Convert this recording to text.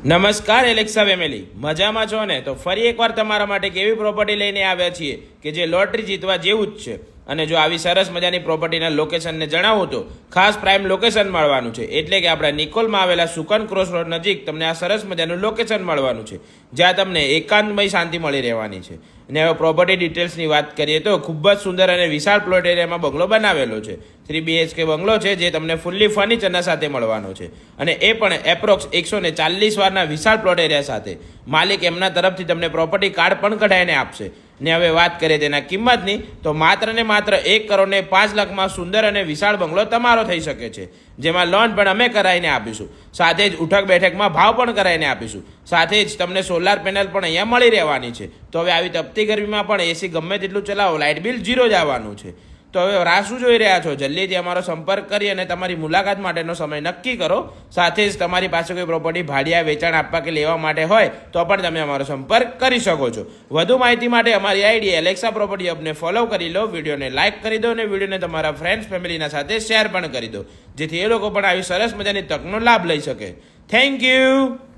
નમસ્કાર Alexa family, મજામાં છો ને? તો ફરી એકવાર તમારા માટે એક એવી પ્રોપર્ટી લઈને આવ્યા છીએ કે જે લોટરી જીતવા જેવું જ છે. અને જો આવી સરસ મજાની પ્રોપર્ટીના લોકેશનને જણાવું તો ખાસ પ્રાઇમ લોકેશન મળવાનું છે, એટલે કે આપણા નિકોલમાં આવેલા સુકન ક્રોસ રોડ નજીક તમને આ સરસ મજાનું લોકેશન મળવાનું છે, જ્યાં તમને એકાંતમય શાંતિ મળી રહેવાની છે. અને હવે પ્રોપર્ટી ડિટેલ્સની વાત કરીએ તો ખૂબ જ સુંદર અને વિશાળ પ્લોટ એરિયામાં બંગલો બનાવેલો છે. 3 BHK બંગલો છે, જે તમને ફૂલ્લી ફર્નિચરના સાથે મળવાનો છે, અને એ પણ એપ્રોક્સ 140 વારના વિશાળ પ્લોટ એરિયા સાથે. માલિક એમના તરફથી તમને પ્રોપર્ટી કાર્ડ પણ કઢાઈને આપશે. ને હવે વાત કરીએ તેના કિંમતની, તો માત્ર ને માત્ર 1,05,00,000 સુંદર અને વિશાળ બંગલો તમારો થઈ શકે છે, જેમાં લોન પણ અમે કરાવીને આપીશું. સાથે જ ઉઠક બેઠકમાં ભાવ પણ કરાવીને આપીશું. સાથે જ તમને સોલાર પેનલ પણ અહીંયા મળી રહેવાની છે. તો હવે આવી તપતી ગરમીમાં પણ એસી ગમે તેટલું ચલાવો, લાઇટ બિલ 0 જ આવવાનું છે. તો હવે રાહ શું જોઈ રહ્યા છો? જલ્દીથી અમારો સંપર્ક કરી અને તમારી મુલાકાત માટેનો સમય નક્કી કરો. સાથે જ તમારી પાસે કોઈ પ્રોપર્ટી ભાડિયા, વેચાણ આપવા કે લેવા માટે હોય તો પણ તમે અમારો સંપર્ક કરી શકો છો. વધુ માહિતી માટે અમારી આઈડી એલેક્સા પ્રોપર્ટી હબને ફોલો કરી લો, વિડીયોને લાઇક કરી દો અને વિડીયોને તમારા ફ્રેન્ડ્સ ફેમિલીના સાથે શેર પણ કરી દો, જેથી એ લોકો પણ આવી સરસ મજાની તકનો લાભ લઈ શકે. Thank you.